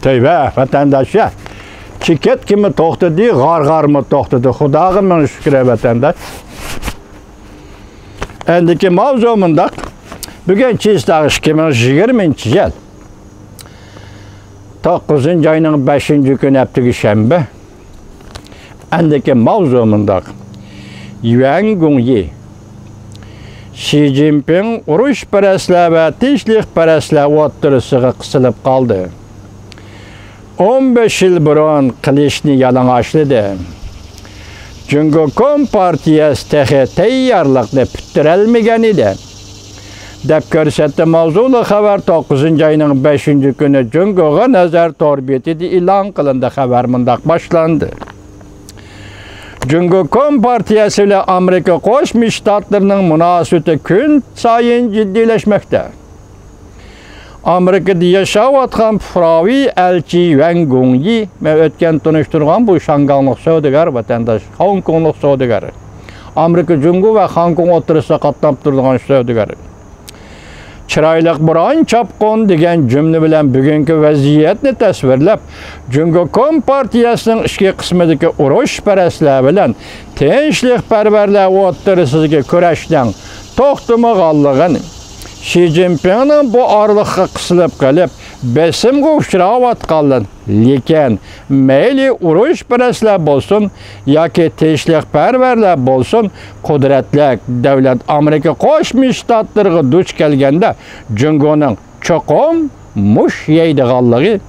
Tövbe vatandaş ya. Çiket kimi toxtadı, gar mı toxtadı. Xudağa min şükür vatandaş. Endiki mavzumunda bugün çizdağış kimin 20-ci yıl. 9-cu ayının 5-ci günü heptiki şembe. Endiki mavzumunda Yuan Gongyi Xi Jinping uruş pərəslə və tinchlik pərəslə o'ttirisiga qısılıb qaldı. 15 yıl burun qilishni yalang'ochladi. Jungo Kompartiyasi tehi tayyorlikni putirolmagan edi. Deb ko'rsatdi mavzuli xabar 9 ayning 5-kuni Jungoga nazar torbetida e'lon qilindi. Xabar mundaq boshlandi. Jungo Kompartiyasi bilan Amerika Qo'shma Shtatlarining munosabati kun sayin jiddiyleşmekte. Amerika'da yaşayotgan fuqaroviy elchi Yuan Gongyi o'tgan tunishtirgan bu Shanganlik savdogar vatandosh, Hong Konglik savdogar. Amerika Jungo va Hong Kong o'rtasida qatnab turgan savdogar. Chiroyliq biron chopqon degan jumla bilan bugungi vaziyatni tasvirlab, Jungo Kompartiyasining ichki qismidagi urush parastlar bilan tinchlikparvarlar o'rtasidagi kurashdan to'xtamaganligini, Xi Jinpingning bu oraliqqa qisilib qolib, besimga uchrayotganlar, lekin mayli urush parastlar bo'lsin yoki tinchlikparvarlar bo'lsin, qudratli davlat Amerika Qo'shma Shtatlariga duch kelganda Jungoning cho'qim mush yeydiganligi,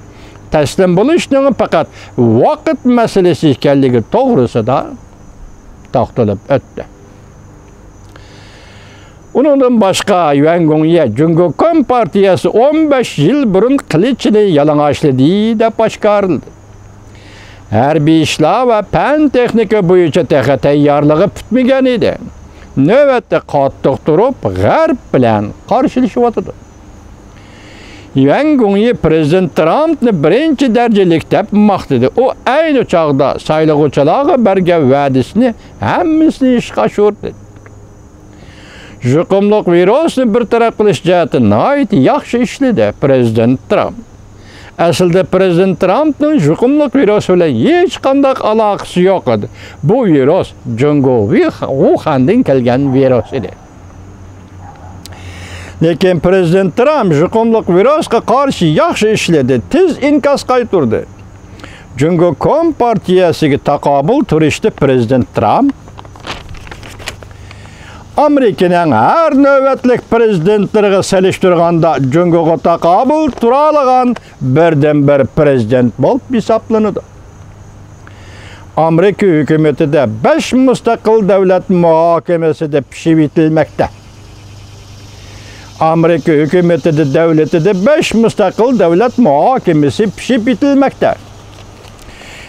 taslim bo'lishning faqat vaqt masalasi ekanligi to'g'risida to'xtalib o'tdi. Undan başqa Yuan Gongyi Jungo Kompartiyasi 15 yıl burun qilichini yalang'ochladi deb boshqarildi. Harbiy ishlar va fan texnika bo'yicha tayyorligi bitmagan edi. Navbatda qattiq turib, G'arb bilan qarshilashyapti. Yuan Gongyi Prezident Trumpni birinchi darajalik deb maqtadi. U ayni chog'da saylovchilarga bergan va'dasini hammasini ishga oshirdi. Yuqumliq virusni bartaraf qilish jihati nihoyat yaxshi ishladi Prezident Trump. Aslida Prezident Trumpning yuqumliq virus bilan hech qanday aloqasi yo'q edi. Bu virus Jungo Wuhandan kelgan virus edi. Lekin Prezident Trump yuqumliq virusga qarshi yaxshi ishladi, tez inkas qaytardi. Jungo Kompartiyasiga taqobil turishdi Prezident Trump. Amerika'nın her növbetlik prezidentleriga seliştirganda Jungoga taqobil tura olgan birden-bir prezident bo'lib hisoblanadi. Amerika hukumatida 5 mustaqil davlat muhokamasida pishib etilmoqda. Amerika hukumatida davlatida 5 mustaqil davlat muhokamasi pishib etilmoqda.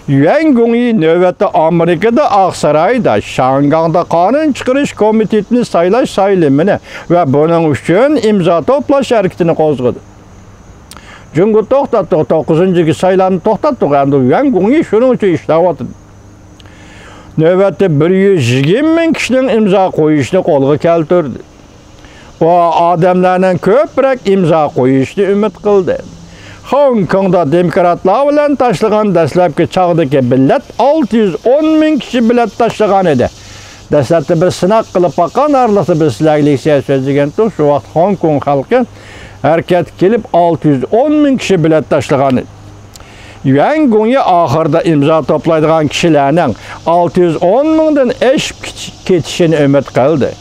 Yuan Gongyi növbette Amerika'da Aqsaray'da Şangang'da qonun chiqarish komitetini saylash saylimini ve bunun uchun imzo to'plash hareketini qo'zg'adi. Jungo to'xtatdi, 9-chi saylovni to'xtatdi. Endi Yuan Gongyi shuning uchun ishlayapti. Növbette 120 ming kishining imzo qo'yishni qo'lga keltirdi. O odamlarning ko'proq imzo qo'yishni umid qildi. Hong Kongda demokratlar bilan tashlagan dastlabki chog'dagi millat 610 ming kishi bilan tashlagan edi. Dastlabda bir sinaq qilib baqqan arliqda bir sizlarga so'zlagan shu vaqt Hong Kong xalqi harakat kelib 610 ming kishi bilan tashlagan edi. Yuan Gongyi oxirida imzo to'playdigan kishilarning 610 mingdan eshib ketishini umid qildi.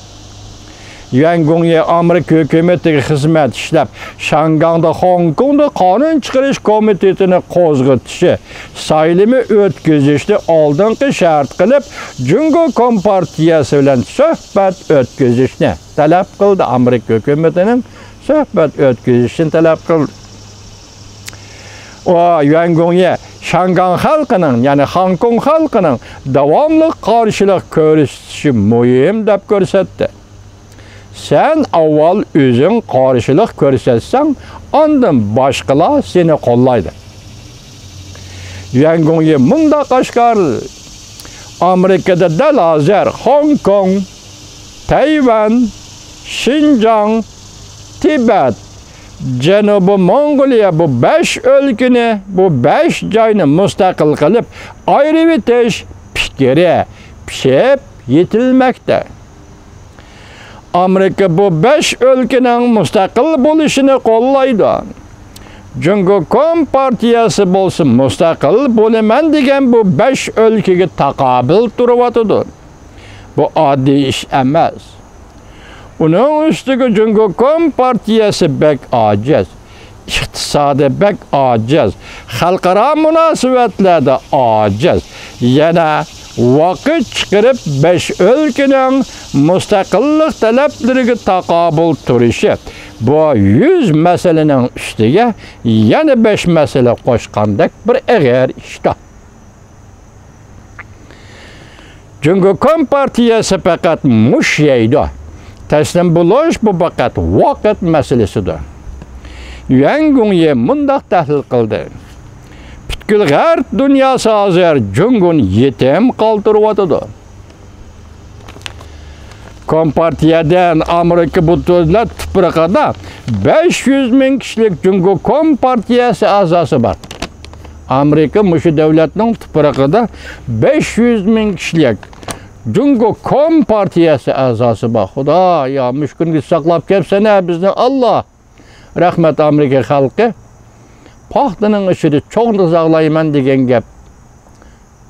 Yuan Gongyi Amerika hukumatiga xizmat ishlab, Shangangda Hong Kongda qonun chiqarish komitetini qo'zg'atishi, saylimi o'tkazishni oldingi shart qilib, Jungo Kompartiyasi bilan suhbat o'tkazishni talab qildi. Amerika hukumatining suhbat o'tkazishini talab qildi. Yuan Gongyi Shangang xalqining, ya'ni Hong Kong xalqining davomli qarshilik ko'rsatishi muhim deb ko'rsatdi. Sen avval o'zing qarshilik ko'rsatsan, ondan boshqalar seni qo'llaydi. Yuan Gongyi munda qashqar Amerikada dal hozir Hong Kong, Tayvan, Xinjiang, Tibet Janubi Mongoliya bu 5 ülkeni, bu 5 joyni mustaqil qilib ayirib etish fikri pishib yetilmoqda. Amerika bu 5 ülkenin mustaqil bo'lishini qo'llaydi. Jungo Kompartiyasi bo'lsin mustaqil bo'laman degan bu 5 ülkega taqobil turibdi. Bu oddiy ish emas. Uning ustiga Jungo Kompartiyasi bek ojiz, iqtisodi bek ojiz, xalqaro munosabatlarda ojiz. Yana vaqt chiqarib 5 ülkening mustaqillik talablariga taqobil turishi bu 100 masalaning ustiga yana 5 masala qo'shgandek bir eg'er ishda. Jungo Kompartiyasi faqat mush yeydi. Taslim bo'lish bu faqat vaqt masalasidir. Yuan Gongyi mundaq tahlil qildi. Butkul g'arb dunyosi hozir Jungoni yetim qoldiryapti. Kompartiyadan Amerika butunlab tuprog'ida 500 ming kishilik Jungo Kompartiyasi a'zosi bor. Amerika mushu davlatning tuprog'ida 500 ming kishilik Jungo Kompartiyasi a'zosi bor. Xudo yo mushkunga saqlab kelsa bizni Alloh. Rahmat Amerika xalqi. Paxtaning ishida cho'g'ni saqlayman degan gap.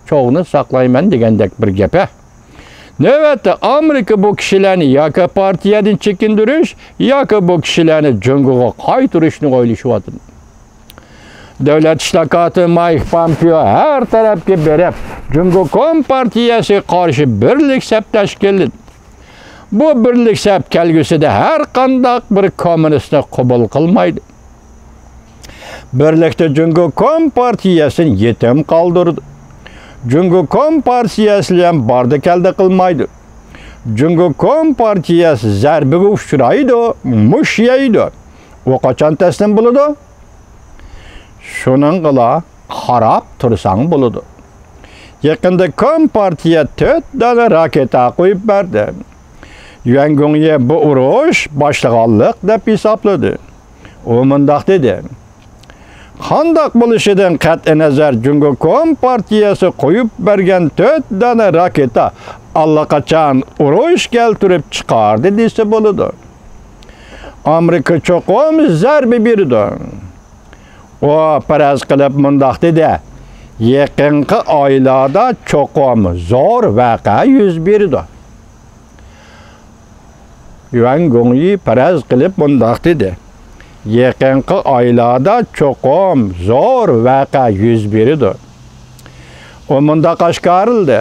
Cho'g'ni saqlayman degandek bir gap. Navbatda Amerika bu kishilarni yoki partiyadan chekindirish yoki bu kishilarni Jungoga qaytarishni o'ylashyapti. Davlat islohoti Mike Pompeo har tarafga berib, Jungo Kompartiyasiga qarshi birlik saf tashkil. Bu birlik saf kelgusida har qanday bir kommunistni qabul qilmaydi. Birlikda Jungo Kompartiyasini yetim qoldirdi. Jungo Kompartiyasi ham barda keldi qilmaydi. Jungo Kompartiyasi zarbiga uchraydi, mush yeydi. U qachon taslim bo'ladi? Şunun qila qarab tursang bo'ladi. Yaqinda Kompartiya 4 dona raketa qo'yib berdi. Yuan Gongyi bu urush boshlig'onlik deb hisobladi. U mundaq dedi: Qandaq bo'lishidan qat'i nazar Jungo Kompartiyasi qo'yib bergan 4 dona raketa allaqachon urush keltirib chiqardi desa bo'ladi. Amerika cho'qim zarba berdi. O paraz qilib mundaq dedi: Yaqinqi oylarda cho'qim zo'r voqea yuz berdi. Yuan Gongyi paraz qilib mundaq dedi: Yaqinqi oylarda cho'qim zo'r voqea yuz berdi. O mundaq oshkorildi.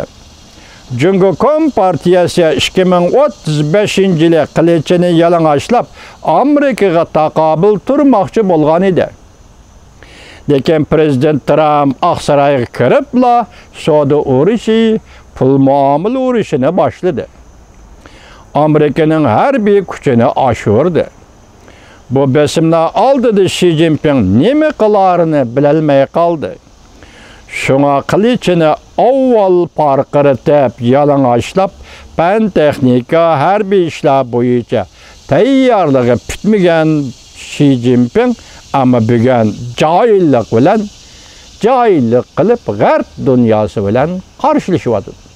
Jungo Kompartiyasi 2035-yili qilichini yalang'ochlab Amerikaga taqobil turmoqchi bo'lgan edi. Lekin Prezident Trump Oqsaroyga kiribla savdo urushi, pul muomala urushini boshladi. Amerikaning harbiy kuchini oshirdi. Bu besimdan oldida Xi Jinping nima qilarini bilolmay qoldi. Shunga qilichini avval parqiratib, yalang'ochlab, fan texnika, harbiy ishlar bo'yicha tayyorligi bitmagan Xi Jinping ama bugun joyillik qilib g'arb dunyosi bilan qarshilashyapti.